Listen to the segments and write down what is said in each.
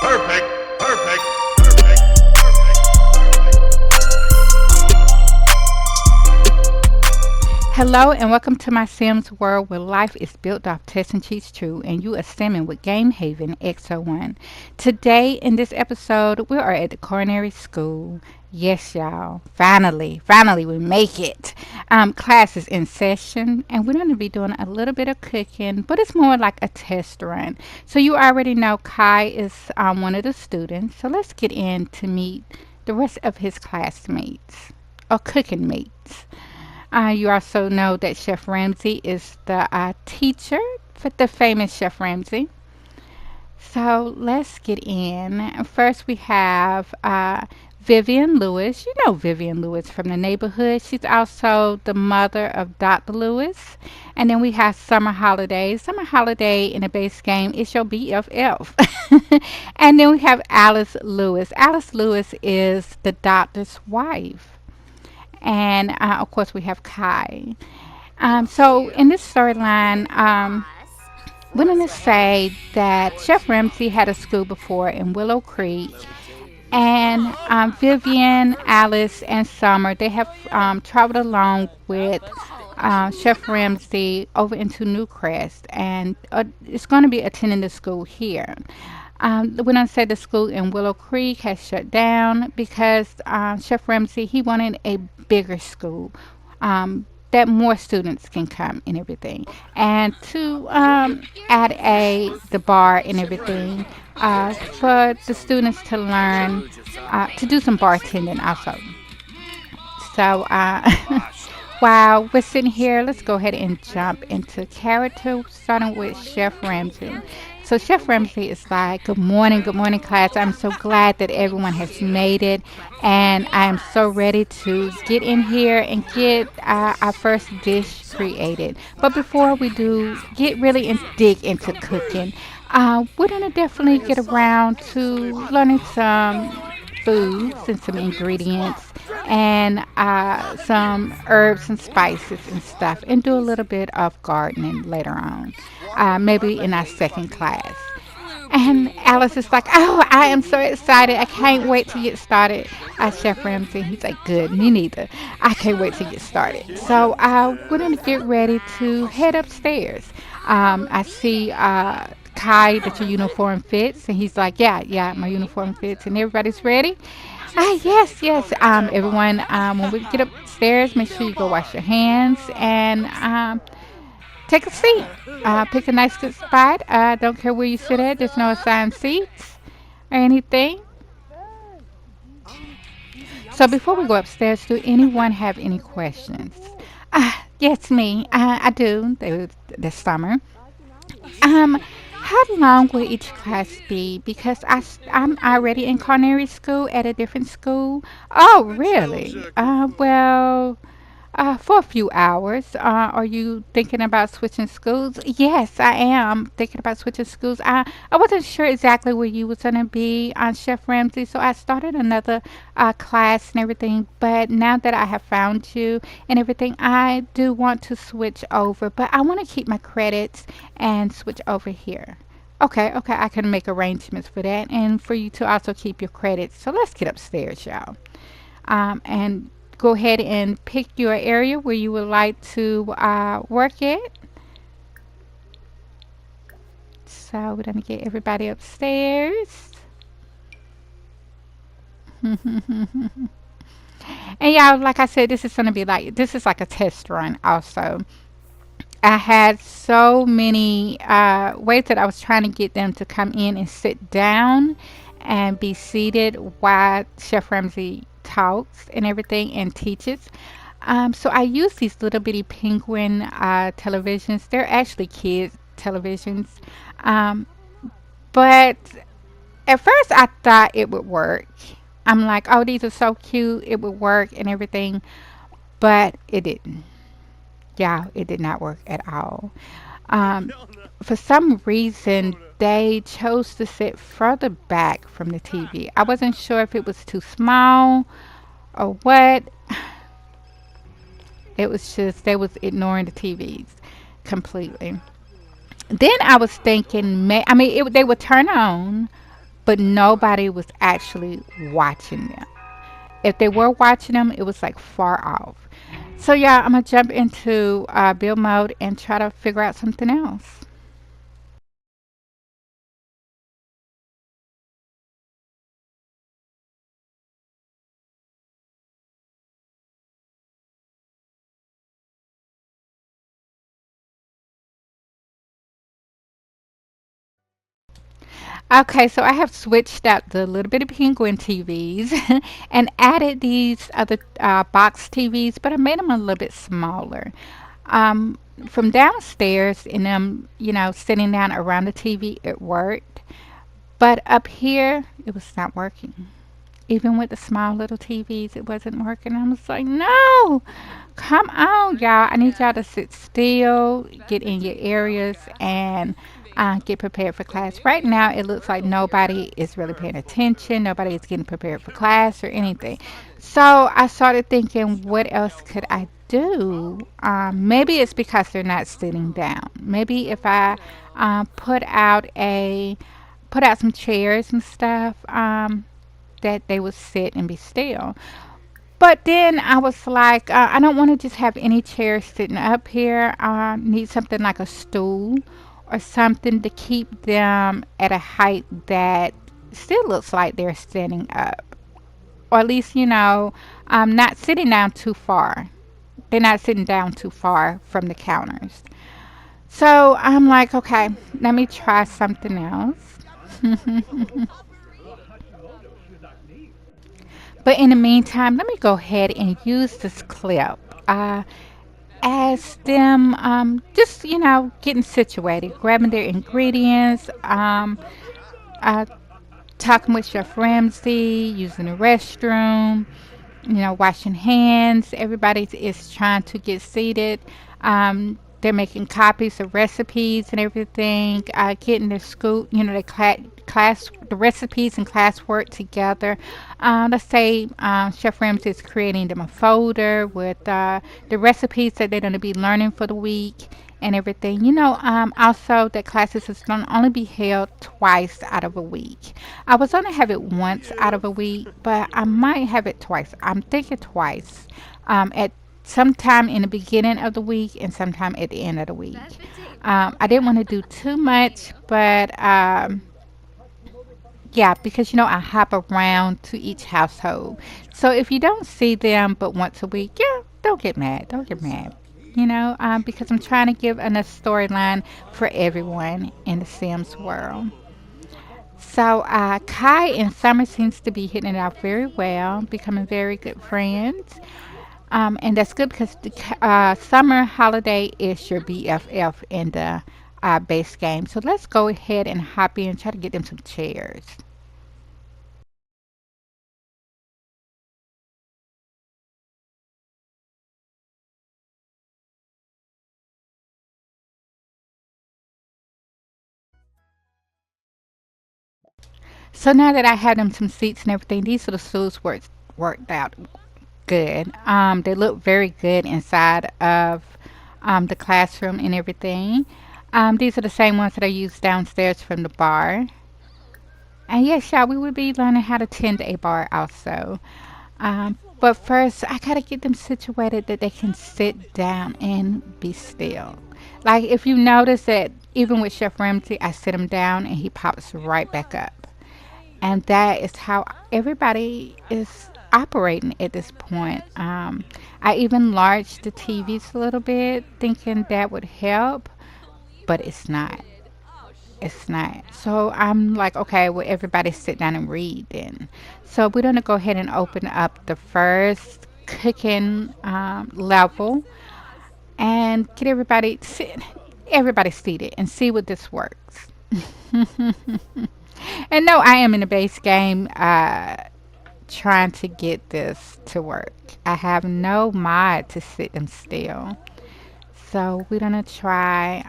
Perfect, perfect, perfect, Hello and welcome to my Sims world where life is built off test and cheats true and you are simming with Game Haven X01. Today in this episode we are at the culinary school. Yes y'all, finally we make it. Class is in session and we're going to be doing a little bit of cooking, but it's more like a test run. So you already know Kai is one of the students, so let's get in to meet the rest of his classmates or cooking mates. You also know that Chef Ramsay is the teacher for the famous Chef Ramsay. So let's get in. First, we have Vivian Lewis. You know Vivian Lewis from the neighborhood. She's also the mother of Dr. Lewis. And then we have Summer Holiday. Summer Holiday in the base game is your BFF. And then we have Alice Lewis. Alice Lewis is the doctor's wife. And of course, we have Kai. So in this storyline, we're going to say that Chef Ramsay had a school before in Willow Creek, and Vivian, Alice, and Summer they have traveled along with Chef Ramsay over into Newcrest, and it's going to be attending the school here. We're going to say the school in Willow Creek has shut down because Chef Ramsay he wanted a bigger school. That more students can come and everything, and to add a the bar and everything for the students to learn to do some bartending also. So while we're sitting here, let's go ahead and jump into character, starting with Chef Ramsay. So Chef Ramsay is like, good morning, class. I'm so glad that everyone has made it, and I am so ready to get in here and get our first dish created. But before we do, get really and dig into cooking. We're gonna definitely get around to learning some foods and some ingredients and some herbs and spices and stuff, and do a little bit of gardening later on, maybe in our second class. And Alice is like, oh, I am so excited. I can't wait to get started. Chef Ramsay, he's like, good, me neither. I can't wait to get started. So we're going to get ready to head upstairs. I see Kai that your uniform fits. And he's like, yeah, my uniform fits. And everybody's ready. Yes. Everyone, when we get upstairs, make sure you go wash your hands and take a seat. Pick a nice good spot. Don't care where you sit at. There's no assigned seats or anything. So before we go upstairs, do anyone have any questions? Yes, me. I do. This summer. How long will each class be? Because I'm already in culinary school at a different school. Oh, really? Well, for a few hours. Are you thinking about switching schools? Yes, I am thinking about switching schools. I wasn't sure exactly where you was going to be on Chef Ramsay, so I started another class and everything. But now that I have found you and everything, I do want to switch over, but I want to keep my credits and switch over here. Okay, I can make arrangements for that and for you to also keep your credits. So let's get upstairs, y'all. And go ahead and pick your area where you would like to work at. So we're going to get everybody upstairs. And y'all, like I said, this is like a test run also. I had so many ways that I was trying to get them to come in and sit down and be seated while Chef Ramsay talks and everything and teaches. So I use these little bitty penguin televisions. They're actually kids televisions. Um, but at first I thought it would work. I'm like, oh, these are so cute. It would work and everything. But it didn't. Yeah, it did not work at all. Um, for some reason, they chose to sit further back from the TV. I wasn't sure if it was too small or what. It was just they was ignoring the TVs completely. Then I was thinking, they would turn on, but nobody was actually watching them. If they were watching them, it was like far off. So yeah, I'm gonna jump into build mode and try to figure out something else. Okay, so I have switched out the little bitty penguin TVs and added these other box TVs, but I made them a little bit smaller. Um, from downstairs and them, sitting down around the TV, it worked. But up here, it was not working. Even with the small little TVs, it wasn't working. I was like, no, come on, y'all. I need y'all to sit still, get in your areas, and get prepared for class. Right now, it looks like nobody is really paying attention. Nobody is getting prepared for class or anything. So I started thinking, what else could I do? Maybe it's because they're not sitting down. Maybe if I put out some chairs and stuff, that they would sit and be still. But then I was like, I don't want to just have any chairs sitting up here. I need something like a stool or something to keep them at a height that still looks like they're standing up. Or at least, not sitting down too far. They're not sitting down too far from the counters. So I'm like, okay, let me try something else. But in the meantime, let me go ahead and use this clip as them just, getting situated, grabbing their ingredients, uh, talking with Chef Ramsay, using the restroom, washing hands. Everybody is trying to get seated. They're making copies of recipes and everything, getting their school, the class, the recipes and classwork together. Let's say Chef Ramsay is creating them a folder with the recipes that they're going to be learning for the week and everything. Also that classes is going to only be held twice out of a week. I was going to have it once out of a week, but I might have it twice. I'm thinking twice. At sometime in the beginning of the week and sometime at the end of the week. I didn't want to do too much, but yeah, because I hop around to each household. So if you don't see them but once a week, yeah, don't get mad. Don't get mad. Because I'm trying to give enough storyline for everyone in the Sims world. So Kai and Summer seems to be hitting it off very well, becoming very good friends. And that's good because the Summer Holiday is your BFF in the base game. So let's go ahead and hop in and try to get them some chairs. So now that I have them some seats and everything, these little stools worked out good. They look very good inside of the classroom and everything. These are the same ones that I used downstairs from the bar. And yes, y'all, we will be learning how to tend a bar also. But first, I gotta get them situated that they can sit down and be still. Like if you notice that even with Chef Ramsay, I sit him down and he pops right back up. And that is how everybody is operating at this point. I even enlarged the TVs a little bit, thinking that would help, but it's not. It's not. So I'm like, okay, well, everybody sit down and read then. So we're going to go ahead and open up the first cooking level and get everybody seated and see what this works. And no, I am in the base game trying to get this to work. I have no mod to sit them still. So we're going to try.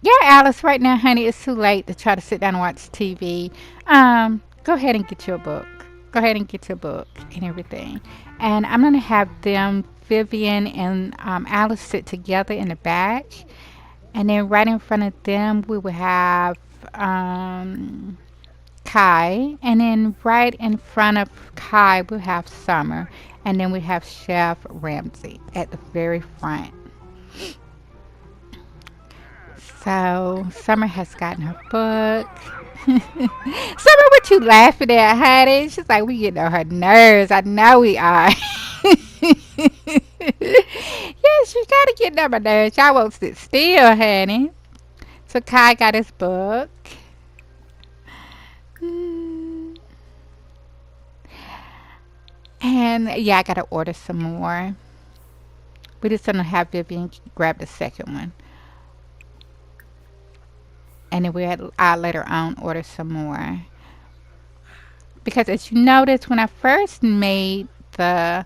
Yeah, Alice, right now, honey, it's too late to try to sit down and watch TV. Go ahead and get your book. Go ahead and get your book and everything. And I'm going to have them, Vivian and Alice, sit together in the back. And then right in front of them, we will have Kai, and then right in front of Kai we have Summer, and then we have Chef Ramsay at the very front. So Summer has gotten her book. Summer, what you laughing at, honey? She's like, we getting on her nerves. I know we are. Yes, you gotta get on my nerves. Y'all won't sit still, honey. So Kai got his book. Mm, And yeah, I gotta order some more. We just gonna have Vivian grab the second one. And then I later on order some more. Because as you notice, when I first made the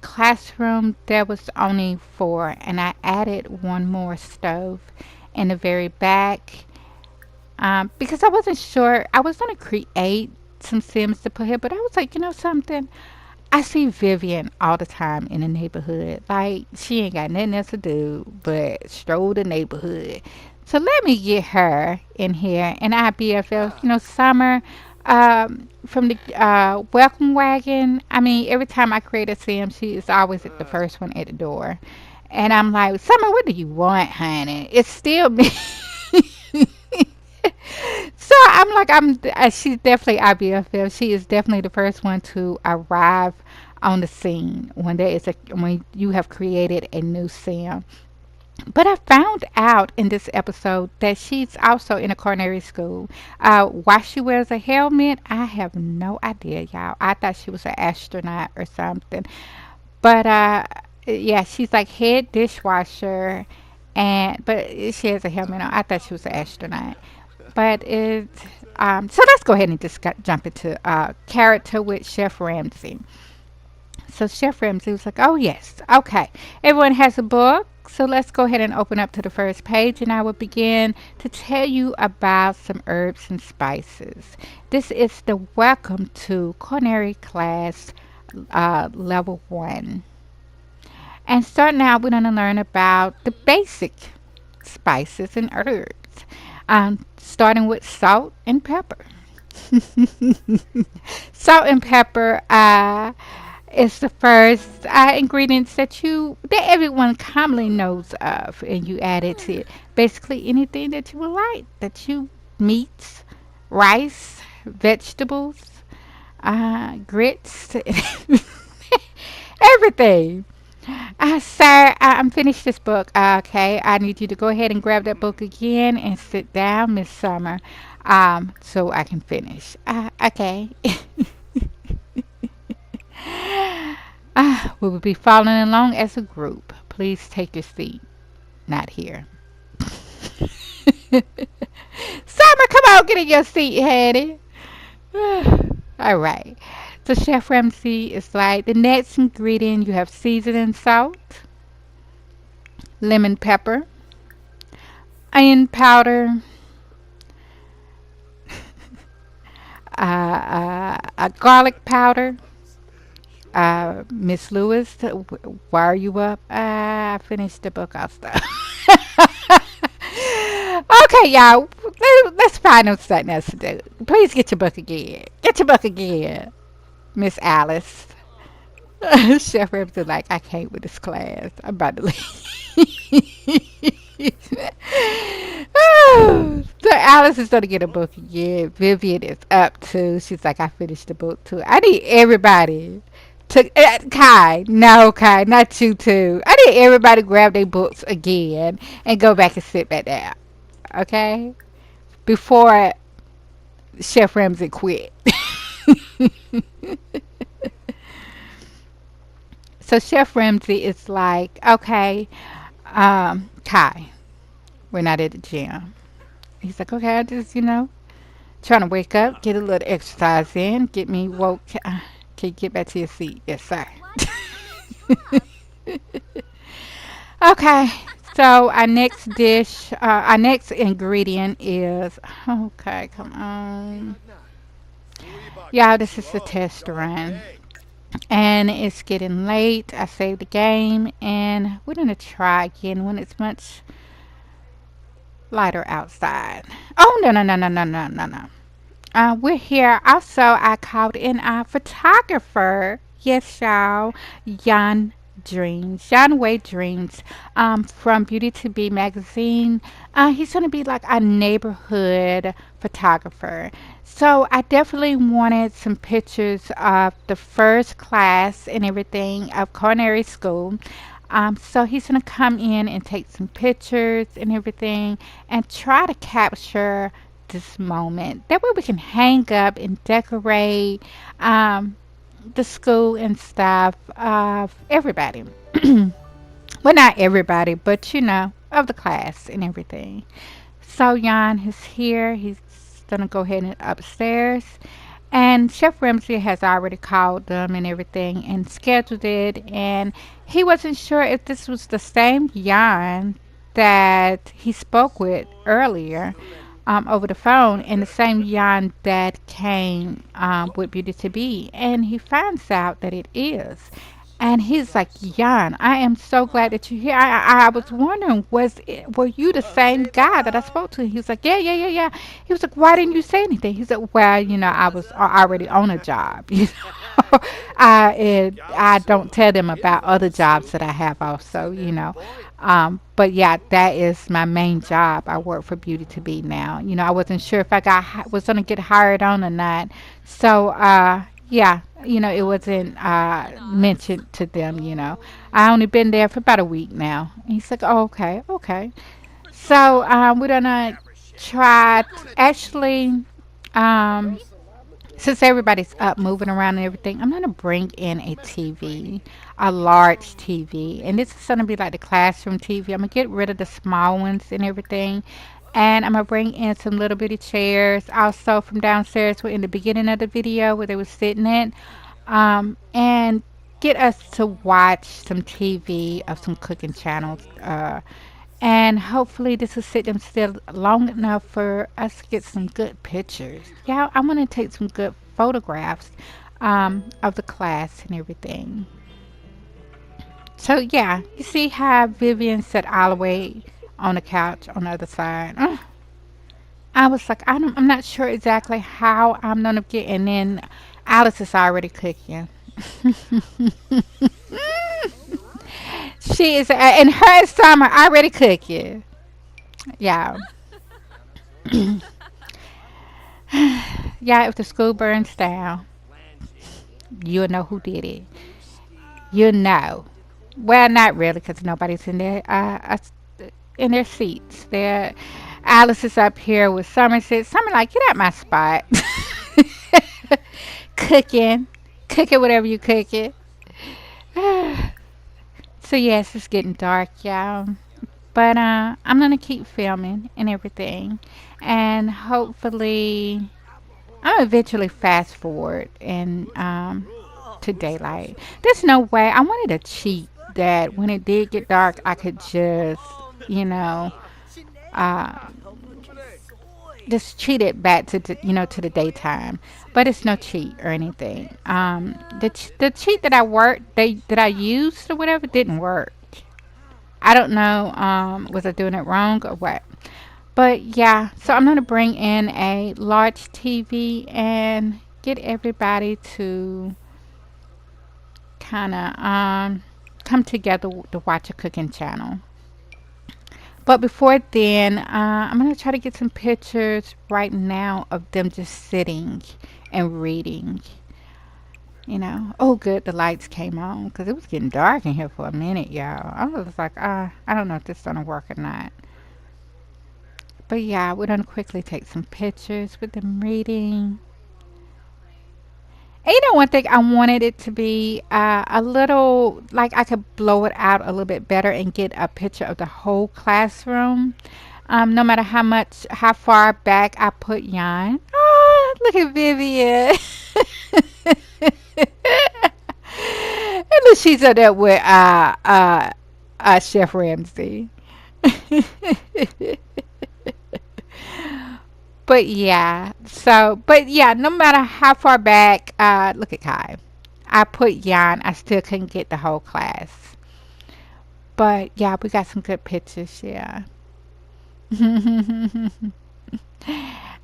classroom, there was only four, and I added one more stove in the very back because I wasn't sure. I was going to create some Sims to put here, but I was like, you know something? I see Vivian all the time in the neighborhood. Like, she ain't got nothing else to do but stroll the neighborhood. So let me get her in here. And I BFF, Summer from the welcome wagon. I mean, every time I create a sim, she is always at the first one at the door. And I'm like, Summer, what do you want, honey? It's still me. So I'm like, she's definitely IBFF. She is definitely the first one to arrive on the scene when you have created a new sim. But I found out in this episode that she's also in a culinary school. Why she wears a helmet, I have no idea, y'all. I thought she was an astronaut or something. But yeah, she's like head dishwasher, and but she has a helmet on. I thought she was an astronaut. But so let's go ahead and just jump into character with Chef Ramsay. So Chef Ramsay was like, "Oh yes, okay. Everyone has a book, so let's go ahead and open up to the first page, and I will begin to tell you about some herbs and spices. This is the welcome to culinary class level 1. And starting out, we're going to learn about the basic spices and herbs, starting with salt and pepper. Salt and pepper is the first ingredients that everyone commonly knows of, and you add it to basically anything that you would like, meats, rice, vegetables, grits, everything. Sir, I'm finished this book. Okay, I need you to go ahead and grab that book again and sit down, Miss Summer, so I can finish. Okay. We will be following along as a group. Please take your seat. Not here. Summer, come on, get in your seat, honey. All right. So Chef Ramsay is like the next ingredient. You have seasoning salt, lemon pepper, onion powder, garlic powder. Miss Lewis, why are you up? I finished the book. I'll stop. Okay, y'all. Let's find out something else to do. Please get your book again. Get your book again, Miss Alice. Chef Ramsay like, I can't with this class. I'm about to leave. Oh, so Alice is gonna get a book again. Vivian is up too. She's like, I finished the book too. I need everybody to Kai. No, Kai, not you too. I need everybody to grab their books again and go back and sit back down. Okay, before Chef Ramsay quit. So Chef Ramsay is like, okay, Kai, we're not at the gym. He's like, okay, I just, trying to wake up, get a little exercise in, get me woke. Can you get back to your seat? Yes, sir. Okay, so our next ingredient is, okay, come on. Yeah, this is the test run. And it's getting late. I saved the game, and we're going to try again when it's much lighter outside. Oh, no, no, no, no, no, no, no, no. We're here. Also, I called in our photographer. Yes, y'all. Jan Dreams. Jan Way Dreams from Beauty to Be magazine. He's going to be like a neighborhood photographer. So I definitely wanted some pictures of the first class and everything of culinary school. So he's going to come in and take some pictures and everything and try to capture this moment. That way we can hang up and decorate um, the school and stuff of everybody. Well, not everybody, but of the class and everything. So Jan is here. He's gonna go ahead and upstairs. And Chef Ramsay has already called them and everything and scheduled it. And he wasn't sure if this was the same Jan that he spoke with earlier over the phone and the same Jan that came with Beauty to Be. And he finds out that it is. And he's like, Jan, I am so glad that you're here. I was wondering, were you the same guy that I spoke to? He was like, yeah, yeah, yeah, yeah. He was like, why didn't you say anything? He said, well, I was already on a job. I don't tell them about other jobs that I have also. But yeah, that is my main job. I work for Beauty to Be now. I wasn't sure if was gonna get hired on or not. So yeah, it wasn't mentioned to them. I only been there for about a week now. And he's like, oh, okay, okay. So we're gonna try actually. Um, since everybody's up moving around and everything, I'm gonna bring in a TV, a large TV, and this is gonna be like the classroom TV. I'm gonna get rid of the small ones and everything, and I'm gonna bring in some little bitty chairs. Also from downstairs, we're in the beginning of the video where they were sitting at, and get us to watch some TV of some cooking channels. And hopefully this will sit them still long enough for us to get some good pictures. Yeah, I want to take some good photographs of the class and everything. So yeah, you see how Vivian sat all the way on the couch on the other side. I was like, I'm not sure exactly how I'm gonna get. And then Alice is already cooking. She is, and her and Summer already cooking. Yeah. Yeah, if the school burns down, you'll know who did it. You'll know. Well, not really, because nobody's in their seats. Alice is up here with Somerset. Summer like, get out my spot. Cooking, cooking whatever you cooking. So yes, it's getting dark, y'all. But I'm gonna keep filming and everything, and hopefully I'll eventually fast forward and to daylight. There's no way. I wanted a cheat that when it did get dark, I could you know, uh, just cheat it back to the daytime. But it's no cheat or anything. The cheat that that I used or whatever didn't work. I don't know. Was I doing it wrong or what? But yeah, so I'm gonna bring in a large TV and get everybody to kind of come together to watch a cooking channel. But before then, I'm gonna try to get some pictures right now of them just sitting and reading. Oh, good, the lights came on because it was getting dark in here for a minute, y'all. I was like, I don't know if this is gonna work or not. But yeah, we're gonna quickly take some pictures with them reading. And one thing I wanted it to be a little like I could blow it out a little bit better and get a picture of the whole classroom. No matter how far back I put Jan. Oh, look at Vivian. And look, she's up there with Chef Ramsay. But yeah, no matter how far back, look at Kai. I put Jan, I still couldn't get the whole class. But yeah, we got some good pictures, yeah.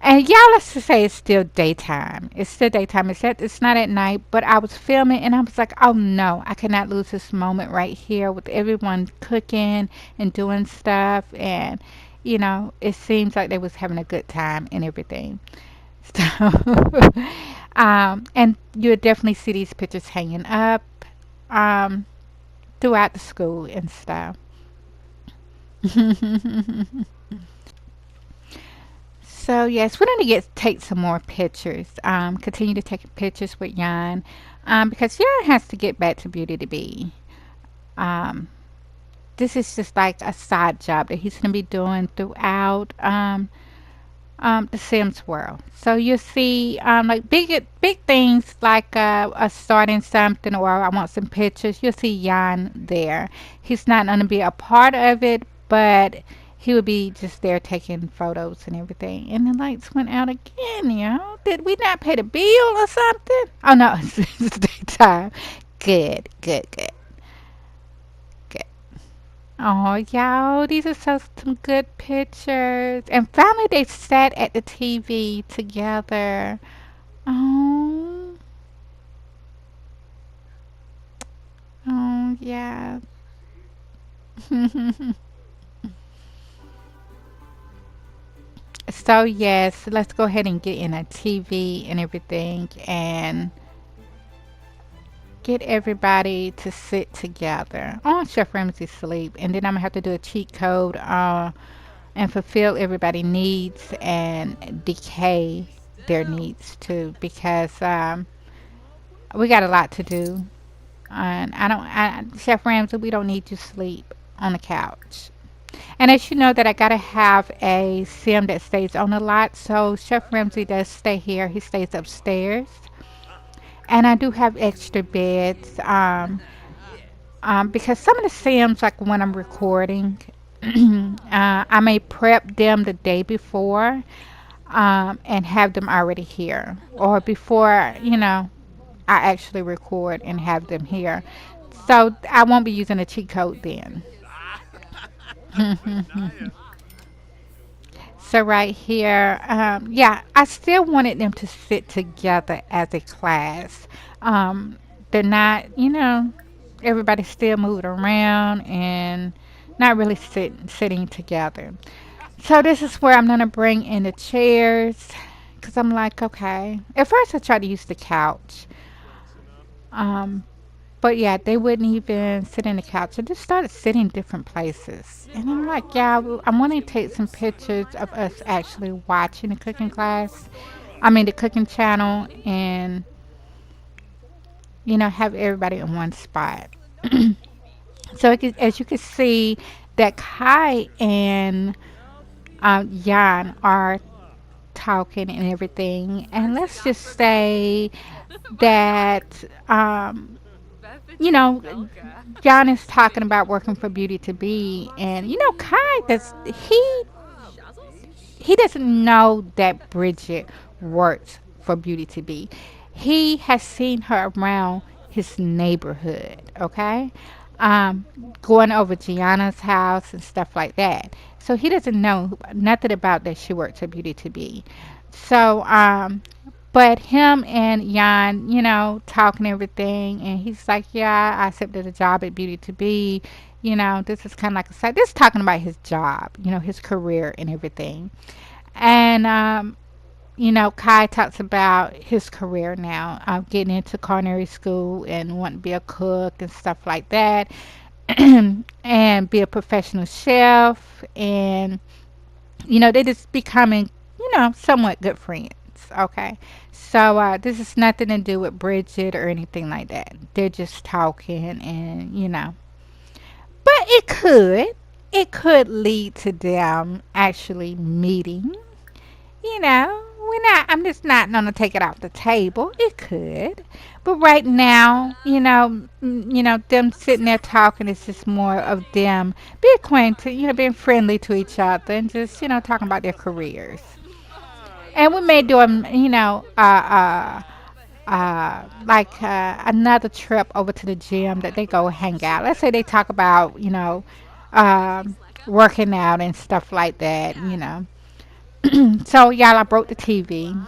And And y'all, let's just say it's still daytime. It's still daytime. It's not at night, but I was filming and I was like, oh no, I cannot lose this moment right here with everyone cooking and doing stuff. And, it seems like they was having a good time and everything. So, and you'll definitely see these pictures hanging up um, throughout the school and stuff. So yes, we're gonna get take some more pictures. Continue to take pictures with Jan, because Jan has to get back to Beauty to Be. Um, this is just like a side job that he's gonna be doing throughout the Sims world. So you see, like big things like starting something or I want some pictures. You'll see Jan there. He's not gonna be a part of it, but he would be just there taking photos and everything. And the lights went out again, yo. Did we not pay the bill or something? Oh no, it's daytime. Good, good, good, good. Oh, y'all, these are some good pictures. And finally, they sat at the TV together. Oh, oh, yeah. So, yes, let's go ahead and get in a TV and everything and get everybody to sit together. Oh, Chef Ramsay sleep. And then I'm going to have to do a cheat code and fulfill everybody's needs and decay their needs too because we got a lot to do. And Chef Ramsay, we don't need you sleep on the couch. And as you know that I gotta have a sim that stays on the lot, so Chef Ramsay does stay here. He stays upstairs, and I do have extra beds. Because some of the sims, like when I'm recording, I may prep them the day before, and have them already here, or before I actually record and have them here. So I won't be using a cheat code then. So right here, yeah, I still wanted them to sit together as a class. Um, they're not, everybody's still moving around and not really sitting together. So this is where I'm gonna bring in the chairs because I'm like, okay. At first I tried to use the couch, um, but yeah, they wouldn't even sit in the couch. I just started sitting different places. And I'm like, yeah, I want to take some pictures of us actually watching the cooking class. I mean, the cooking channel, and, have everybody in one spot. So as you can see, that Kai and Jan are talking and everything. And let's just say that, you know, John is talking about working for Beauty to Be, and Kai does he doesn't know that Bridget works for Beauty to Be. He has seen her around his neighborhood, okay? Um, Going over Gianna's house and stuff like that. So he doesn't know nothing about that she works at Beauty to Be. So, but him and Jan, talking everything, and he's like, "Yeah, I accepted a job at Beauty to Be. This is kind of like a side. This is talking about his job, his career and everything." And Kai talks about his career now, getting into culinary school and wanting to be a cook and stuff like that, and be a professional chef, and they just becoming, somewhat good friends. Okay, so this is nothing to do with Bridget or anything like that. They're just talking, and but it could lead to them actually meeting. We're not. I'm just not gonna take it off the table. It could, but right now, them sitting there talking is just more of them be acquainted, being friendly to each other and just talking about their careers. And we may do like another trip over to the gym that they go hang out. Let's say they talk about um, working out and stuff like that. So y'all, I broke the TV.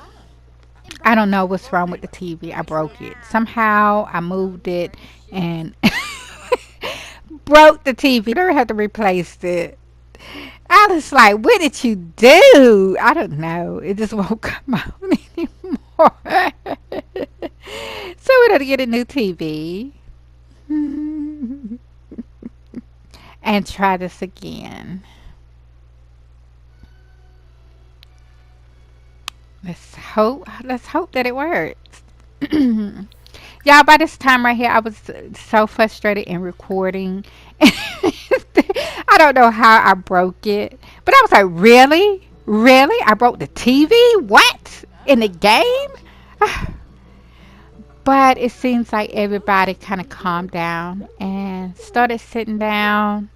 I don't know what's wrong with the TV. I broke it. Somehow I moved it and broke the TV. I had to replace it. I was like, what did you do? I don't know. It just won't come out anymore. So we had to get a new TV and try this again. Let's hope that it works. Y'all, by this time right here, I was so frustrated in recording. I don't know how I broke it, but I was like, really? Really? I broke the TV? What? In the game? But it seems like everybody kind of calmed down and started sitting down.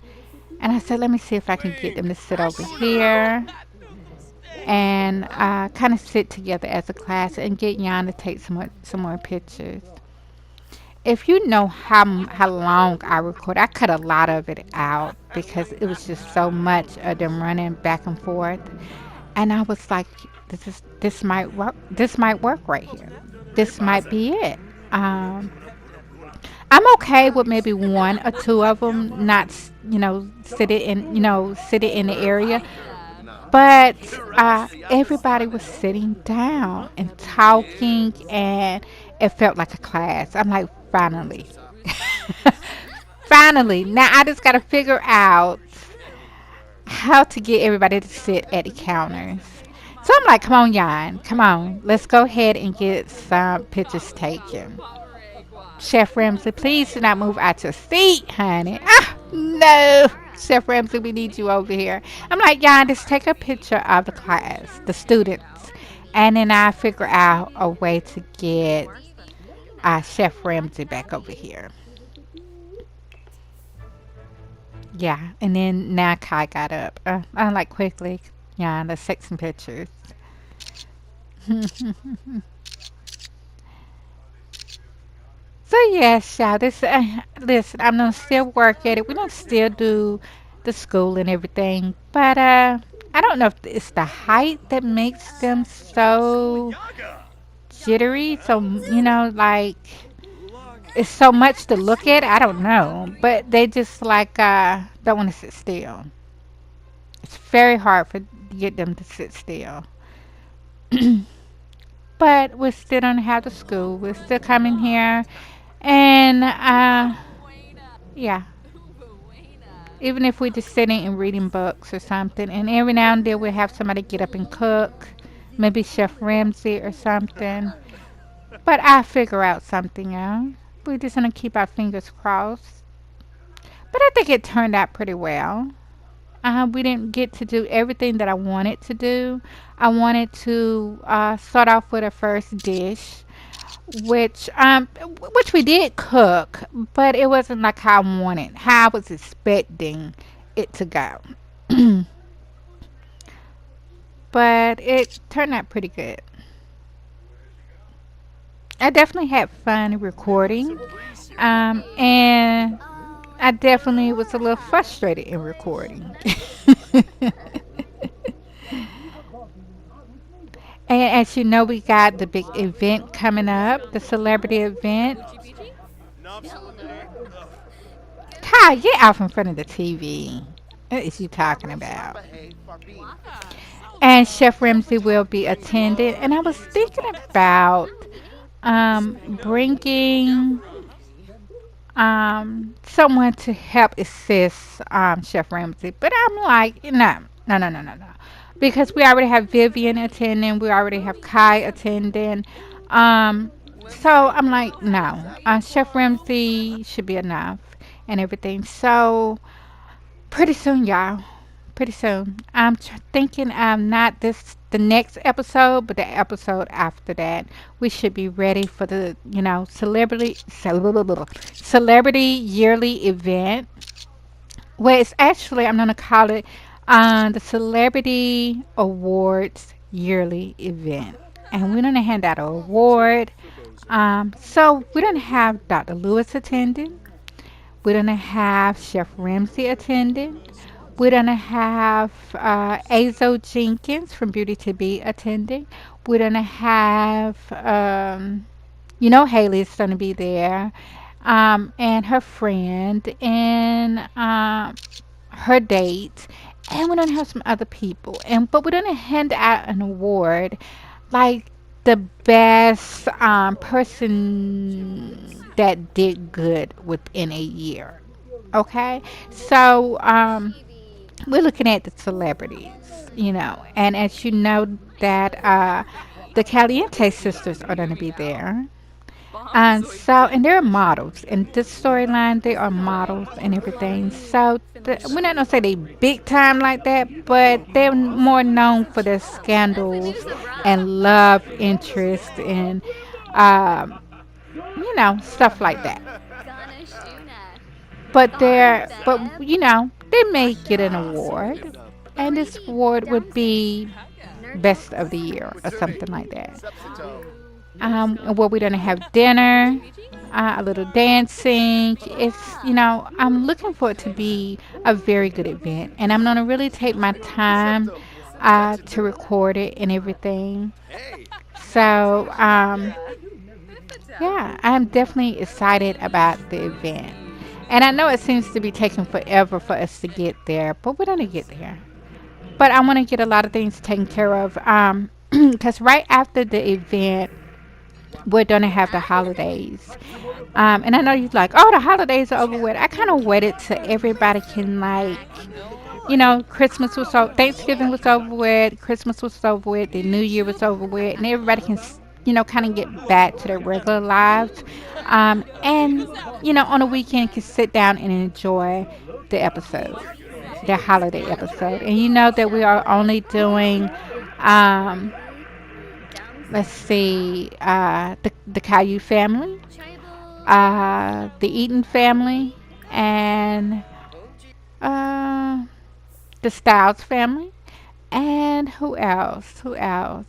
And I said, let me see if I can get them to sit over here and kind of sit together as a class and get Jan to take some more pictures. If you know how long I record, I cut a lot of it out because it was just so much of them running back and forth. And I was like, this might work. This might work right here. This might be it. Um, I'm okay with maybe one or two of them not, sitting in the area. But everybody was sitting down and talking, and it felt like a class. I'm like, finally. Finally. Now I just got to figure out how to get everybody to sit at the counters. So I'm like, come on, Jan. Come on. Let's go ahead and get some pictures taken. Chef Ramsay, please do not move out your seat, honey. Ah, no. Chef Ramsay, we need you over here. I'm like, Jan, just take a picture of the class, the students. And then I figure out a way to get Chef Ramsay back over here. Yeah, and then now Kai got up. I'm like, quickly, yeah, let's take some pictures. So yes, y'all. This listen, I'm gonna still work at it. We're gonna still do the school and everything, but I don't know if it's the height that makes them so jittery. So like it's so much to look at. I don't know, but they just like don't want to sit still. It's very hard to get them to sit still. But we're still don't have the school. We're still coming here, and yeah. Even if we're just sitting and reading books or something, and every now and then we have somebody get up and cook, maybe Chef Ramsay or something. But I figure out something out. We're just gonna keep our fingers crossed. But I think it turned out pretty well. We didn't get to do everything that I wanted to do. I wanted to start off with a first dish, which we did cook, but it wasn't like how I wanted, how I was expecting it to go. But it turned out pretty good. I definitely had fun recording, and I definitely was a little frustrated in recording. And as you know, we got the big event coming up, the celebrity event. Kai, get out from front of the TV. What is you talking about? And Chef Ramsay will be attending. And I was thinking about bringing someone to help assist Chef Ramsay. But I'm like, no, no, no, no, no, no. Because we already have Vivian attending, we already have Kai attending. Um, so I'm like, no, Chef Ramsay should be enough and everything. So pretty soon, y'all. Pretty soon. I'm thinking not this the next episode, but the episode after that. We should be ready for the celebrity yearly event. Well, it's actually I'm gonna call it the Celebrity Awards yearly event, and we're gonna hand out an award. So we're gonna have Dr. Lewis attending. We're gonna have Chef Ramsay attending. We're gonna have Azo Jenkins from Beauty to Be attending. We're gonna have Haley's gonna be there, and her friend and her date, and we're gonna have some other people. And but we're gonna hand out an award like the best person that did good within a year. Okay, so we're looking at the celebrities, and as you know that the Caliente sisters are going to be there. And they're models in this storyline. They are models and everything. So we're not gonna say they big time like that, but they're more known for their scandals and love interest and um, stuff like that. But they may get an award, and this award would be best of the year or something like that. Where we're gonna have dinner, a little dancing. I'm looking for it to be a very good event, and I'm gonna really take my time to record it and everything. So, yeah, I'm definitely excited about the event. And I know it seems to be taking forever for us to get there, but we're gonna get there. But I want to get a lot of things taken care of. Because right after the event, we're gonna have the holidays. And I know you're like, oh, the holidays are over with. I kind of waited till everybody can Christmas was over, Thanksgiving was over with, Christmas was over with, the New Year was over with, and everybody can, kind of get back to their regular lives. And on a weekend can sit down and enjoy the episode, the holiday episode. And you know that we are only doing, um, let's see, the Caillou family, the Eaton family, and uh, the Styles family, and who else? Who else?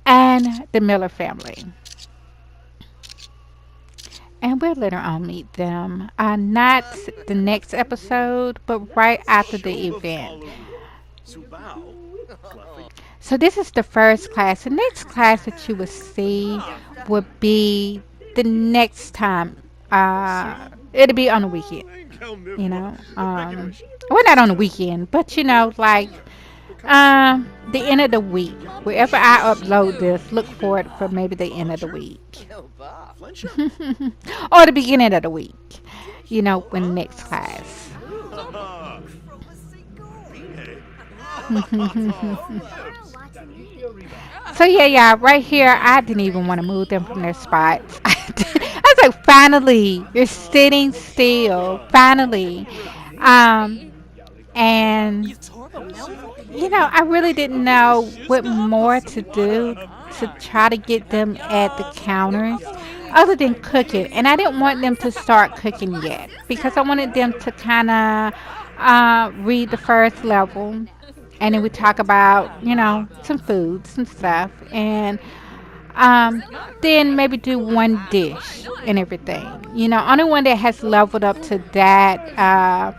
And the Miller family. And we'll later on meet them. Not the next episode, but right after the event. So this is the first class. The next class that you will see would be the next time. It'll be on the weekend. You know, well, not on the weekend, but like the end of the week. Wherever I upload this, look for it for maybe the end of the week. Or the beginning of the week. When next class. So yeah, right here, I didn't even want to move them from their spots. I was like, finally, you're sitting still. Finally. Um, and I really didn't know what more to do to try to get them at the counters other than cooking. And I didn't want them to start cooking yet because I wanted them to kind of read the first level. And then we talk about, some food, some stuff. And then maybe do one dish and everything. Only one that has leveled up to that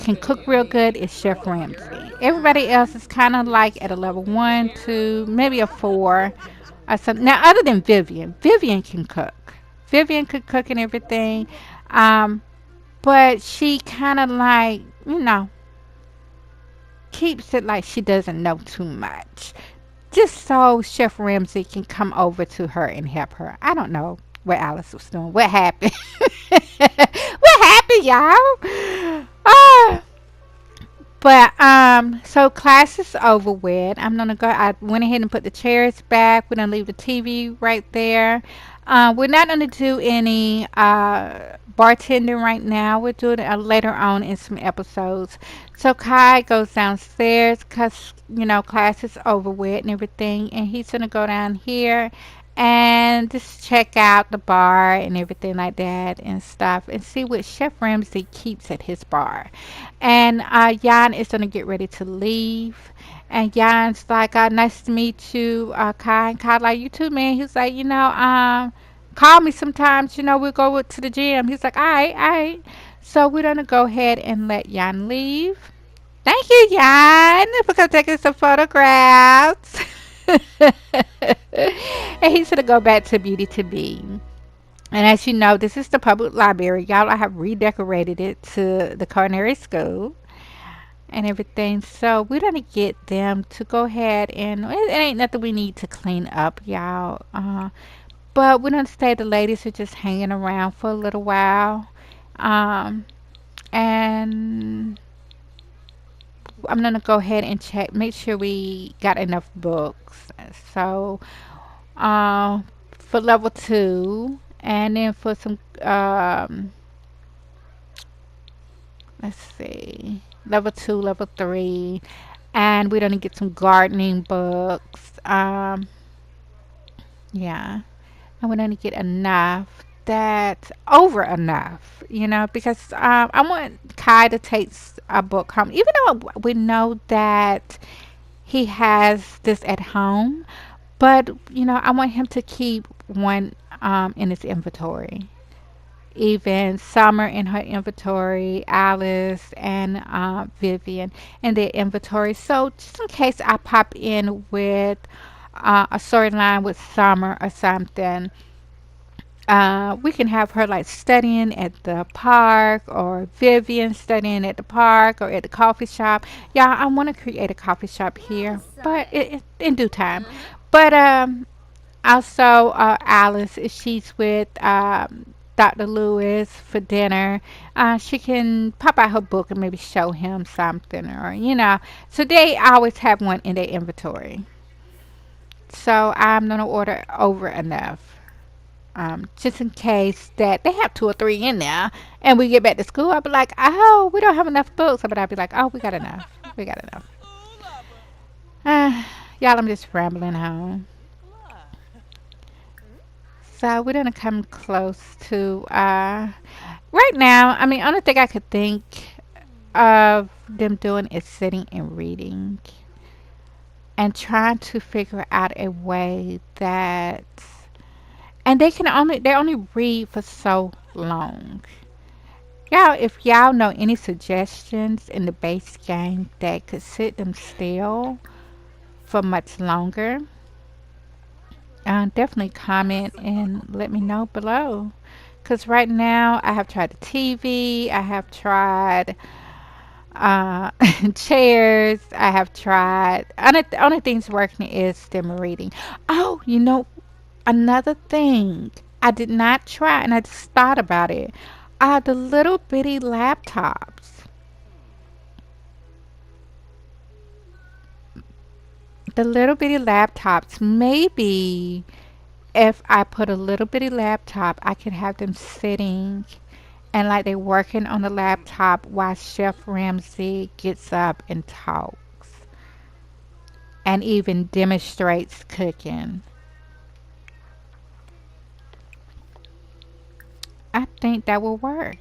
can cook real good is Chef Ramsay. Everybody else is kind of like at a level one, two, maybe a four, or something. Now, other than Vivian, Vivian can cook. Vivian could cook and everything, um, but she kind of like keeps it like she doesn't know too much, just so Chef Ramsay can come over to her and help her. I don't know what Alice was doing. What happened? What happened, y'all? Ah. But so class is over with. I'm gonna go. I went ahead and put the chairs back. We're gonna leave the TV right there. We're not gonna do any bartending right now. We're doing it later on in some episodes. So Kai goes downstairs because class is over with and everything, and he's gonna go down here and just check out the bar and everything like that and stuff, and see what Chef Ramsay keeps at his bar. And Jan is gonna get ready to leave. And Jan's like, nice to meet you, Kai. And Kai like, you too, man. He's like, call me sometimes, we'll go to the gym. He's like, all right, all right. So we're gonna go ahead and let Jan leave. Thank you, Jan, for taking some photographs. And he's gonna go back to Beauty to Be. And as you know, this is the public library. Y'all, I have redecorated it to the culinary school and everything. So we're gonna get them to go ahead and it ain't nothing we need to clean up, y'all. But we're gonna stay. The ladies are just hanging around for a little while. Um, and I'm gonna go ahead and check, make sure we got enough books. So, for level two, and then for some, let's see, level two, level three, and we're gonna get some gardening books. Yeah, and we're gonna get enough that's over enough, because I want Kai to take a book home, even though we know that he has this at home. But I want him to keep one in his inventory. Even Summer in her inventory, Alice and Vivian in their inventory. So just in case I pop in with a storyline with Summer or something, we can have her like studying at the park, or Vivian studying at the park or at the coffee shop. Yeah, I want to create a coffee shop here, but in due time. But also, Alice, if she's with Dr. Lewis for dinner, she can pop out her book and maybe show him something, or. So they always have one in their inventory. So I'm gonna order over enough, just in case that they have two or three in there, and we get back to school. I'll be like, oh, we don't have enough books, but I'll be like, oh, we got enough. We got enough. Y'all, I'm just rambling on. So we're gonna come close to right now. I mean, only thing I could think of them doing is sitting and reading and trying to figure out a way that, and they only read for so long. Y'all, if y'all know any suggestions in the base game that could sit them still for much longer, definitely comment and let me know below. Because right now, I have tried the TV, I have tried uh, chairs, I have tried. Only thing's working is them reading. Oh, another thing I did not try, and I just thought about it. The little bitty laptops. The little bitty laptops. Maybe if I put a little bitty laptop, I could have them sitting and like they're working on the laptop while Chef Ramsay gets up and talks and even demonstrates cooking. I think that will work.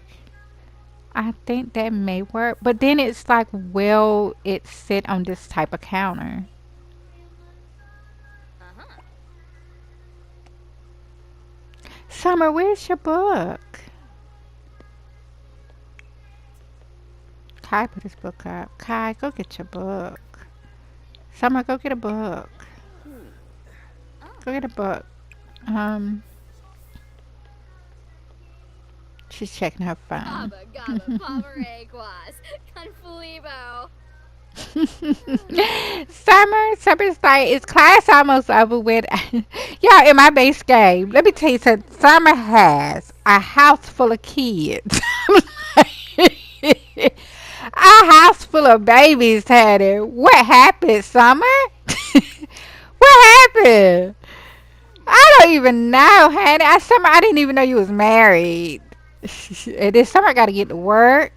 I think that may work. But then it's like, will it sit on this type of counter? Summer, where's your book? Kai put his book up. Kai, go get your book. Summer, go get a book. Go get a book. Um, she's checking her phone. Summer's like, is class almost over with? Yeah, in my base game, let me tell you something. Summer has a house full of kids. A house full of babies, had it. What happened, Summer? What happened? I don't even know, honey. Summer, I didn't even know you was married. And then Summer got to get to work.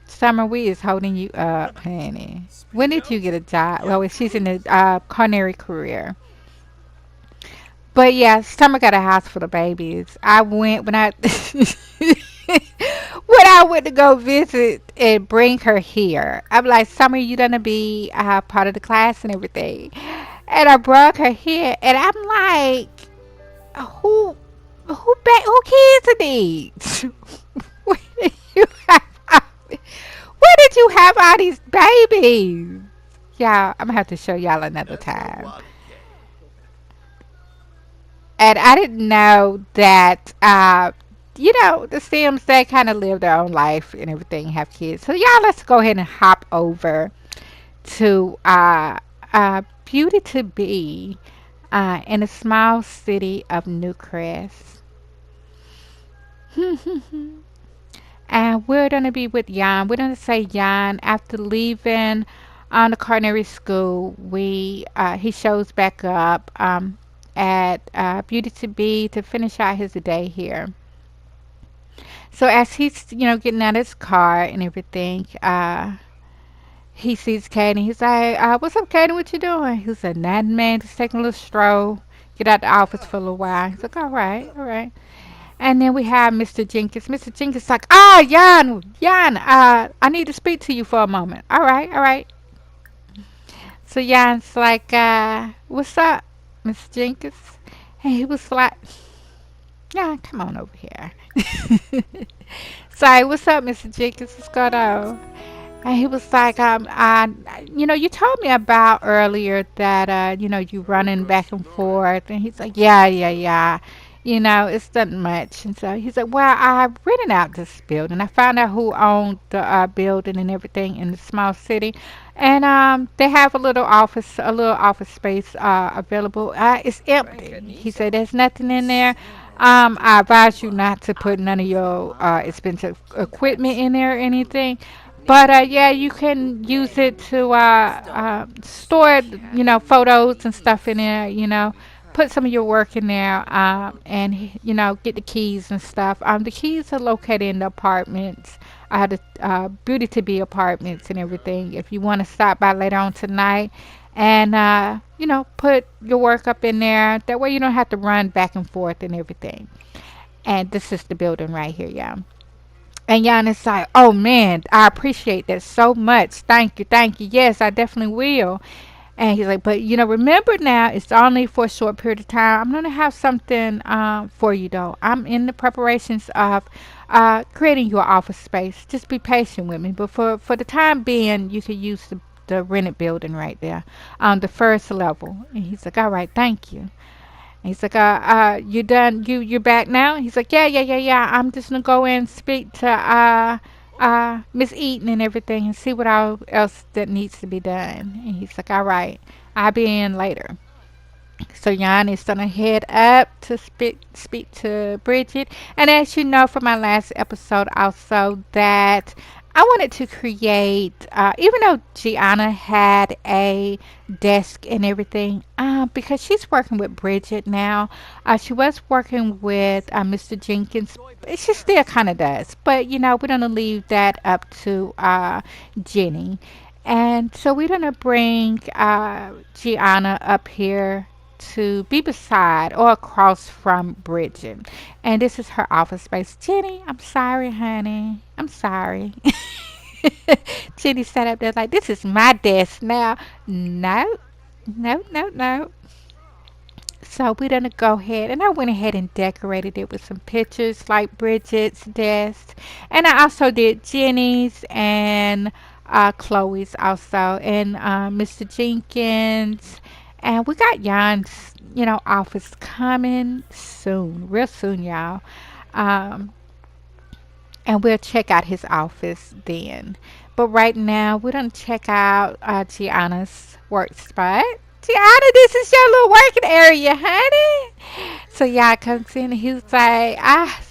Summer, we is holding you up, honey. When did you get a job? Well, she's in the culinary career. But yeah, Summer got a house full of babies. I went when I when I went to go visit and bring her here. I'm like, Summer, you gonna be part of the class and everything. And I brought her here, and I'm like, who kids are these? What do you have? you have all these babies? Y'all, I'm gonna have to show y'all another That's a time. wild cat. And I didn't know that, the Sims, they kind of live their own life and everything, have kids. So, y'all, let's go ahead and hop over to Beauty to Be in the small city of Newcrest. And we're going to be with Jan. We're going to say Jan, after leaving on the culinary school, he shows back up at Beauty to Be to finish out his day here. So as he's, getting out of his car and everything, he sees Katie. He's like, "What's up, Katie? What you doing?" He said, "Nothing, man. Just taking a little stroll. Get out the office for a little while." He's like, "All right, all right." And then we have Mr. Jenkins. Mr. Jenkins like, Jan, I need to speak to you for a moment. All right, all right. So Jan's like, "What's up, Mr. Jenkins?" And he was like, "Yeah, come on over here." Sorry, what's up, Mr. Jenkins? What's going on? And he was like, you told me about earlier that, you running back and forth. And he's like, yeah, yeah, yeah. It's nothing much. And so he's like, well, I rented out this building. I found out who owned the building and everything in the small city. And they have a little office space available. It's empty. He said, there's nothing in there. I advise you not to put none of your expensive equipment in there or anything. But yeah, you can use it to store, photos and stuff in there. Put some of your work in there, and get the keys and stuff. The keys are located in the apartments, the Beauty to Be apartments and everything. If you want to stop by later on tonight, and put your work up in there. That way you don't have to run back and forth and everything. And this is the building right here, yeah. And Giannis like, oh man, I appreciate that so much. Thank you, thank you. Yes, I definitely will. And he's like, but remember now, it's only for a short period of time. I'm gonna have something for you though. I'm in the preparations of creating your office space. Just be patient with me. But for the time being, you could use the rented building right there on the first level. And he's like, all right, thank you. He's like, you done? You're back now? He's like, yeah, yeah, yeah, yeah. I'm just gonna go in and speak to Miss Eaton and everything and see what all else that needs to be done. And he's like, all right, I'll be in later. So Jan is gonna head up to speak to Bridget. And as you know from my last episode, also that I wanted to create, even though Gianna had a desk and everything, because she's working with Bridget now. She was working with Mr. Jenkins. She still kind of does, but we're gonna leave that up to Jenny. And so we're gonna bring Gianna up here to be beside or across from Bridget. And this is her office space. Jenny, I'm sorry, honey. I'm sorry. Jenny sat up there like, this is my desk now. No, no, no, no. So we're gonna go ahead, and I went ahead and decorated it with some pictures like Bridget's desk, and I also did Jenny's and Chloe's also, and Mr. Jenkins, and we got Jan's, office coming soon, real soon, y'all. Um, and we'll check out his office then. But right now, we're gonna check out Gianna's work spot. Gianna, this is your little working area, honey. So yeah, comes in and he's like,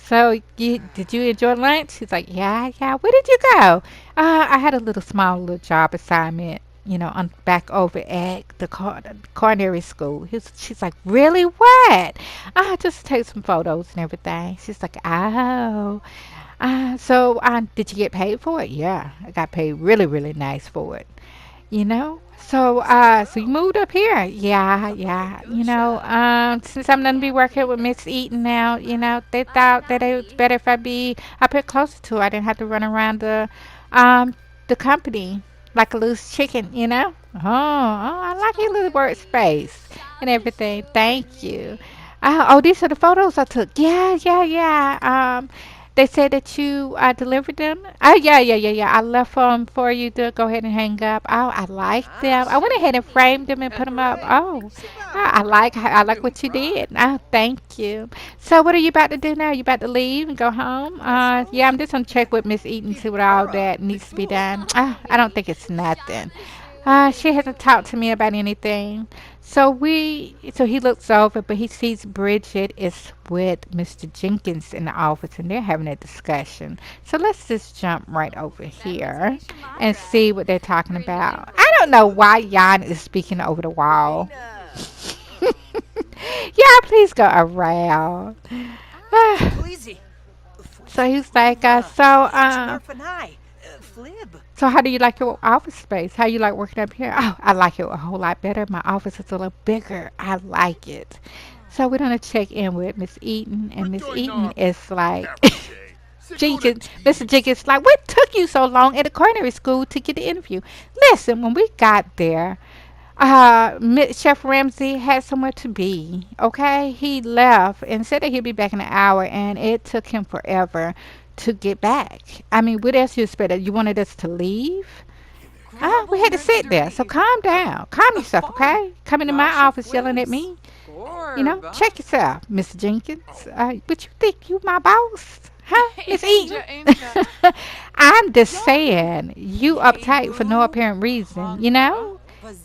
so did you enjoy lunch? He's like, yeah, yeah. Where did you go? I had a little job assignment, on back over at the culinary school. She's like, really? What? Just take some photos and everything. She's like, oh. So did you get paid for it? Yeah, I got paid really, really nice for it. So you moved up here? Yeah, yeah. Since I'm gonna be working with Miss Eaton now, they thought that it was better if I be up here closer to her. I didn't have to run around um, the company like a loose chicken. Oh, I like your little workspace and everything. Thank you. Oh, these are the photos I took. Yeah, yeah, yeah. They said that you delivered them. Oh yeah, yeah, yeah, yeah. I left them for you to go ahead and hang up. Oh, I like them. I went ahead and framed them and put them up. Oh, I like what you did. Oh, thank you. So what are you about to do now? You about to leave and go home? Yeah, I'm just gonna check with Miss Eaton, see what all that needs to be done. I don't think it's nothing. She hasn't talked to me about anything. So he looks over, but he sees Bridget is with Mr. Jenkins in the office, and they're having a discussion. So let's just jump right over here and see what they're talking about. I don't know why Jan is speaking over the wall. Yeah, please go around. So he's like, so how do you like your office space? How you like working up here? Oh, I like it a whole lot better. My office is a little bigger. I like it. So we're gonna check in with Miss Eaton, and Miss Eaton is like, Jenkins, Mr. Jenkins, like, what took you so long at the culinary school to get the interview? Listen, when we got there, Chef Ramsay had somewhere to be. Okay, he left and said that he'd be back in an hour, and it took him forever to get back. I mean, what else you expected? You wanted us to leave? We had to sit there. So calm down, calm yourself, okay? Coming to my office yelling at me. Check yourself, Mr. Jenkins. But you think you my boss? Huh, Miss Eaton? I'm just saying, you uptight for no apparent reason.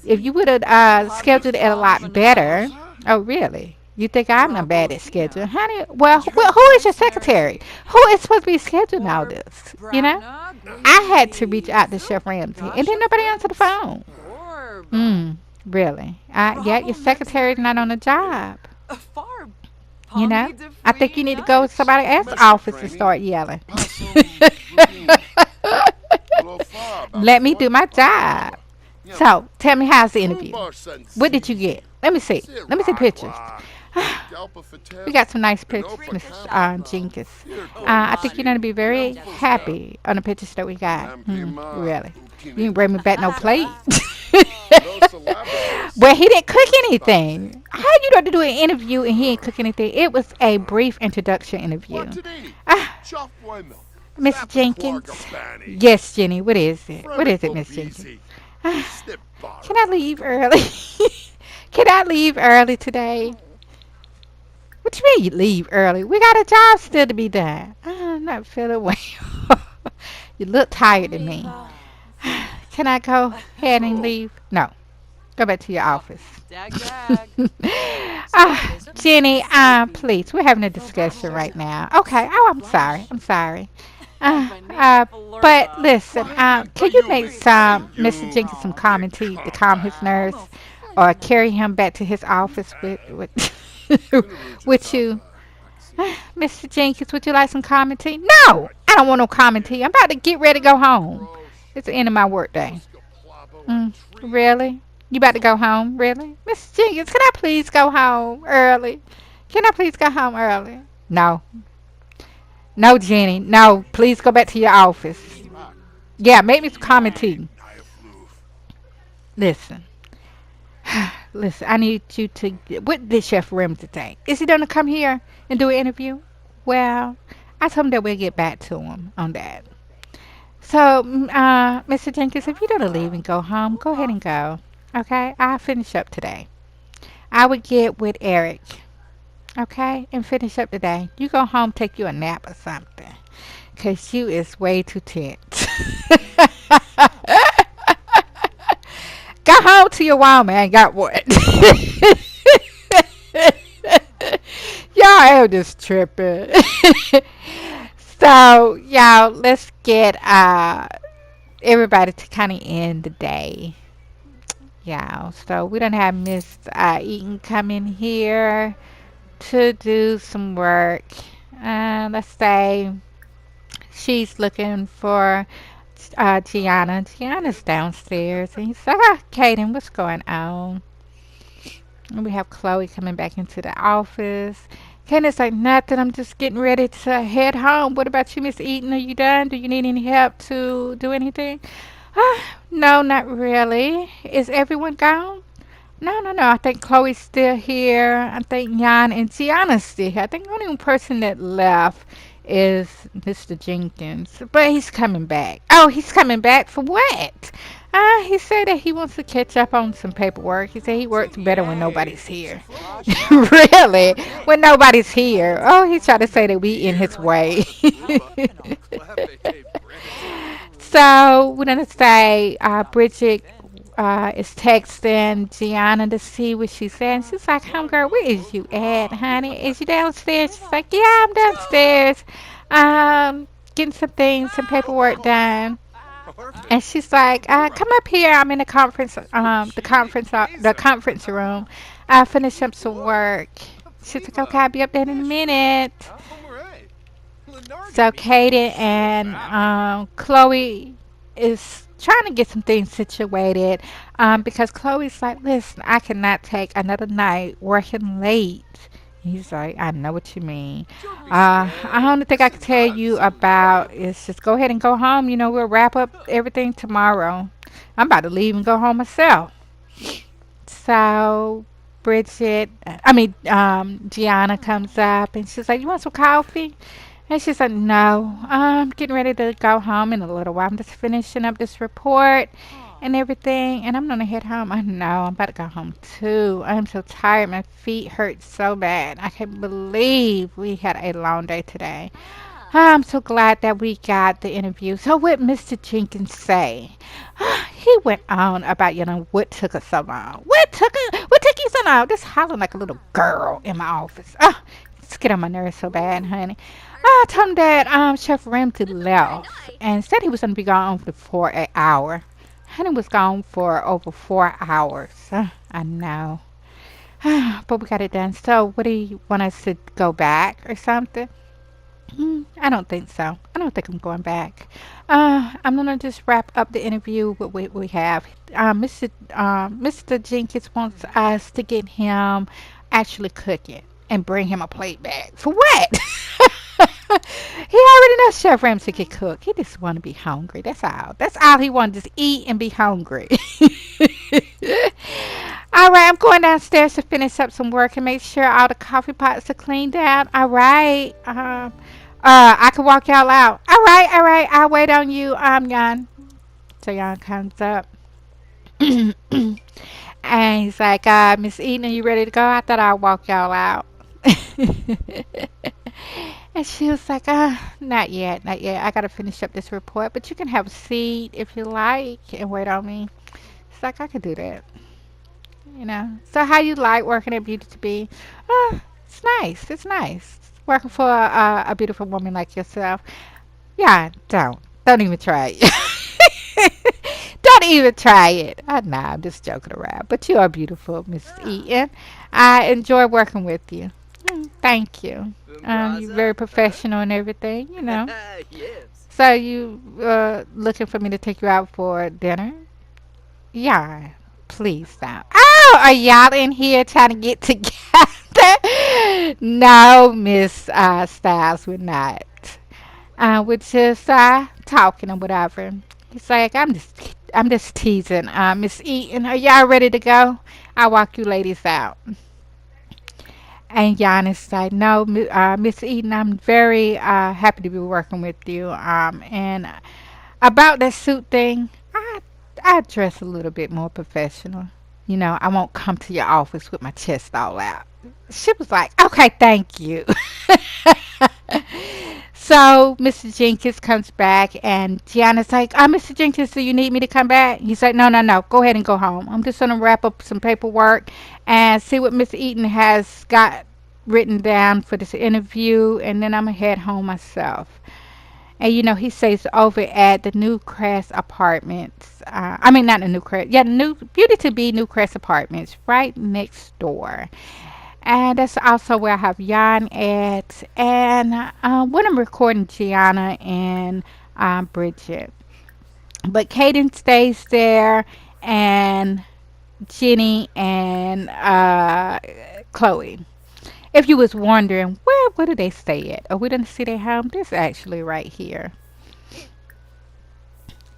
If you would have scheduled it a lot better. Oh, really? You think I'm not bad at scheduling? Honey, well, who is your secretary? Who is supposed to be scheduling all this? I had to reach out to Chef Ramsay, and then nobody answered the phone. Really? Yeah, your secretary's not on the job. You know? I think you need to go to somebody else's office and start yelling. Let me do my job. So, tell me, how's the interview? What did you get? Let me see. Let me see pictures. We got some nice pictures, Mrs. Jenkins. I think you're going to be very happy on the pictures that we got. Really. You didn't bring me back no plate. Well, he didn't cook anything. How you know to do an interview and he didn't cook anything? It was a brief introduction interview. Miss Jenkins. Yes, Jenny. What is it? What is it, Miss Jenkins? Can I leave early? Can I leave early today? What you mean you leave early? We got a job still to be done. I'm not feeling well. You look tired to me. Can I go ahead and leave? No. Go back to your office. Jenny, please, we're having a discussion right now. Okay. Oh, I'm sorry. I'm sorry. But listen, can you make Mr. Jenkins some common tea to calm his nerves, or carry him back to his office with you? Mr. Jenkins, would you like some common tea? No, I don't want no common tea. I'm about to get ready to go home. It's the end of my workday. Really? You about to go home? Really? Mr. Jenkins, can I please go home early? Can I please go home early? No. No, Jenny. No, please go back to your office. Yeah, make me some common tea. Listen. Listen, I need you to. What did Chef Ramsay think? Is he going to come here and do an interview? Well, I told him that we'll get back to him on that. So, Mr. Jenkins, if you're going to leave and go home, go ahead and go. Okay? I'll finish up today. I would get with Eric. Okay? And finish up today. You go home, take you a nap or something. Because you is way too tense. Go home to your wild man. Got what? Y'all am just tripping. So, y'all, let's get everybody to kind of end the day. Y'all. So, we don't have Miss Eaton come here to do some work. Let's say she's looking for Gianna. Gianna's downstairs. And he's like, Kaden, what's going on? And we have Chloe coming back into the office. Kaden's like, nothing. I'm just getting ready to head home. What about you, Miss Eaton? Are you done? Do you need any help to do anything? No, not really. Is everyone gone? No, no, no. I think Chloe's still here. I think Jan and Gianna's still here. I think the only person that left is Mr. Jenkins, but he's coming back. Oh, he's coming back for what? He said that he wants to catch up on some paperwork. He said he works better when nobody's here. Really? When nobody's here. Oh, he's trying to say that we in his way. So we're gonna say Bridget is texting Gianna to see what she's saying. She's like, "Homegirl, where is you at, honey? Is you downstairs?" She's like, "Yeah, I'm downstairs, getting some things, some paperwork done." And she's like, "Come up here. I'm in the conference room. I finish up some work." She's like, "Okay, I'll be up there in a minute." So Kaden and Chloe is trying to get some things situated because Chloe's like, listen, I cannot take another night working late. He's like, I know what you mean. I only thing I can tell you about is just go ahead and go home. You know, we'll wrap up everything tomorrow. I'm about to leave and go home myself. So Gianna comes up and she's like, you want some coffee? And she said, no, I'm getting ready to go home in a little while. I'm just finishing up this report and everything, and I'm going to head home. I know, I'm about to go home too. I'm so tired. My feet hurt so bad. I can't believe we had a long day today. I'm so glad that we got the interview. So what Mr. Jenkins say? He went on about, what took us so long. What took you so long? Just hollering like a little girl in my office. It's getting on my nerves so bad, honey. I told him that Chef Ramsay left and said he was going to be gone for an hour. Honey was gone for over 4 hours. I know. But we got it done. So what do you want us to go back or something? I don't think so. I don't think I'm going back. I'm gonna just wrap up the interview with what we have. Mr. Jenkins wants us to get him actually cooking and bring him a plate back. For what? He already knows Chef Ramsay can cook. He just want to be hungry. That's all. That's all he wants, just eat and be hungry. All right, I'm going downstairs to finish up some work and make sure all the coffee pots are cleaned out. All right. I can walk y'all out. All right, all right. I'll wait on you, Jan. So Jan comes up. And he's like, Miss Eden, are you ready to go? I thought I'd walk y'all out. And she was like, not yet, not yet. I got to finish up this report, but you can have a seat if you like and wait on me. It's like, I could do that. So how you like working at Beauty to Be? It's nice. It's nice. Working for a beautiful woman like yourself. Yeah, don't even try it. Don't even try it. Nah, I'm just joking around. But you are beautiful, Miss Eaton. I enjoy working with you. Thank you. You're very professional and everything. So you looking for me to take you out for dinner? Yeah, please stop. Oh, are y'all in here trying to get together? No, Miss Styles, we're not. We're just talking or whatever. He's like, I'm just teasing. Miss Eaton, are y'all ready to go? I'll walk you ladies out. And Giannis like, no, Miss Eden, I'm very happy to be working with you. And about that suit thing, I dress a little bit more professional. I won't come to your office with my chest all out. She was like, okay, thank you. So Mr. Jenkins comes back, and Gianna's like, Mr. Jenkins, do you need me to come back? He's like, no, no, no. Go ahead and go home. I'm just going to wrap up some paperwork and see what Miss Eaton has got written down for this interview, and then I'm going to head home myself. And he stays over at the New Crest Apartments. Not the New Crest. Yeah, the New Beauty to Be New Crest Apartments, right next door. And that's also where I have Jan at. And when I'm recording Gianna and Bridget. But Kaden stays there, and Jenny and Chloe. If you was wondering, where do they stay at? Or we didn't see their home. This actually right here.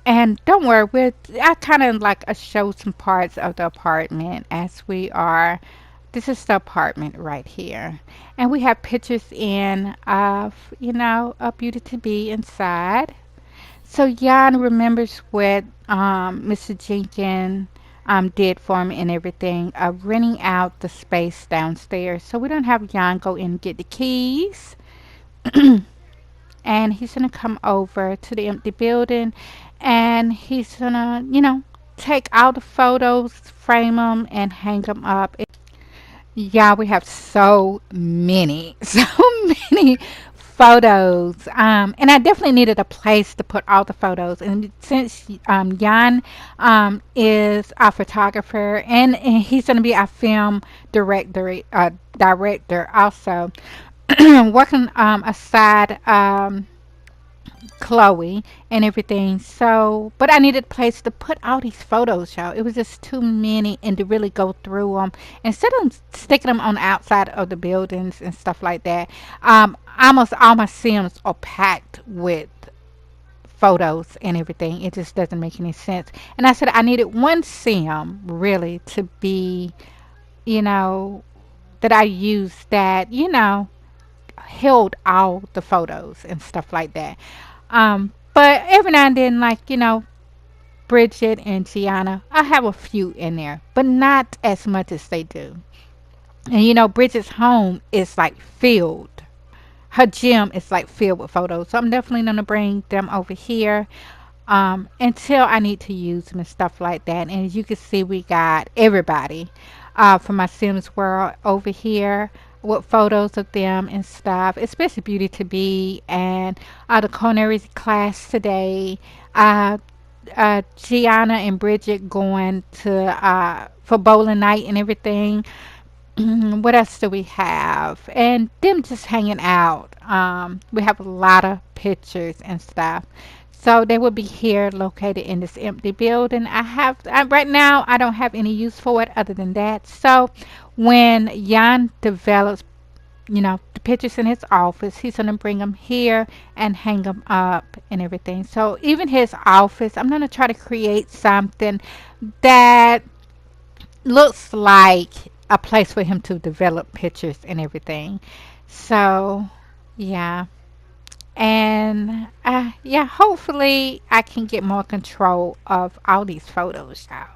And don't worry, I kind of like show some parts of the apartment as we are This is the apartment right here. And we have pictures in of, a beauty to be inside. So Jan remembers what Mr. Jenkins did for me and everything, renting out the space downstairs. So we don't have Jan go in and get the keys. And he's gonna come over to the empty building and he's gonna, take out the photos, frame them, and hang them up. Yeah, we have so many, so many photos. And I definitely needed a place to put all the photos. And since Jan is a photographer and he's going to be a film director also, working aside Chloe and everything. So, but I needed a place to put all these photos, y'all. It was just too many, and to really go through them instead of sticking them on the outside of the buildings and stuff like that. Almost all my Sims are packed with photos and everything. It just doesn't make any sense. And I said I needed one Sim really to be, you know, that I use that, held all the photos and stuff like that. But every now and then, like, Bridget and Gianna, I have a few in there, but not as much as they do. And Bridget's home is like filled. Her gym is like filled with photos. So I'm definitely gonna bring them over here until I need to use them and stuff like that. And as you can see, we got everybody from my Sims world over here with photos of them and stuff, especially Beauty to Be and the culinary class today. Uh, Gianna and Bridget going to for bowling night and everything. What else do we have? And them just hanging out. We have a lot of pictures and stuff. So they will be here located in this empty building. Right now I don't have any use for it other than that. So when Jan develops, the pictures in his office, he's gonna bring them here and hang them up and everything. So even his office, I'm gonna try to create something that looks like a place for him to develop pictures and everything. So, yeah. And yeah, hopefully I can get more control of all these photos, y'all.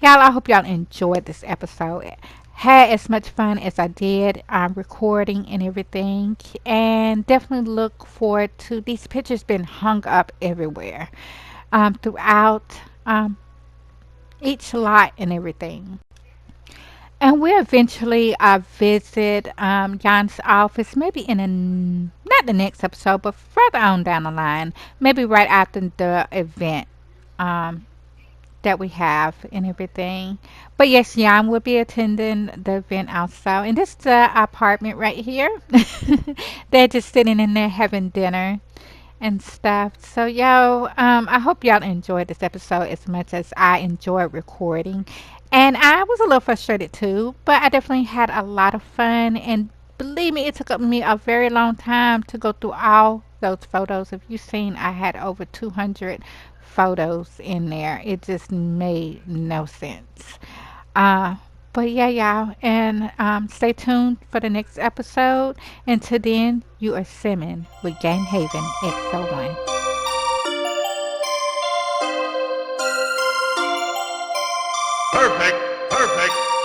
Y'all, I hope y'all enjoyed this episode. Had as much fun as I did recording and everything. And definitely look forward to these pictures being hung up everywhere throughout each lot and everything. And we eventually visit Jan's office, maybe not the next episode, but further on down the line, maybe right after the event um, that we have and everything. But yes, Jan will be attending the event also. And this is the apartment right here. They're just sitting in there having dinner and stuff. So, I hope y'all enjoyed this episode as much as I enjoyed recording. And I was a little frustrated too, but I definitely had a lot of fun. And believe me, it took me a very long time to go through all those photos. If you've seen, I had over 200 photos in there. It just made no sense. Uh, but yeah, y'all, and stay tuned for the next episode. Until then, you are simming with Game Haven X01. Perfect. Perfect.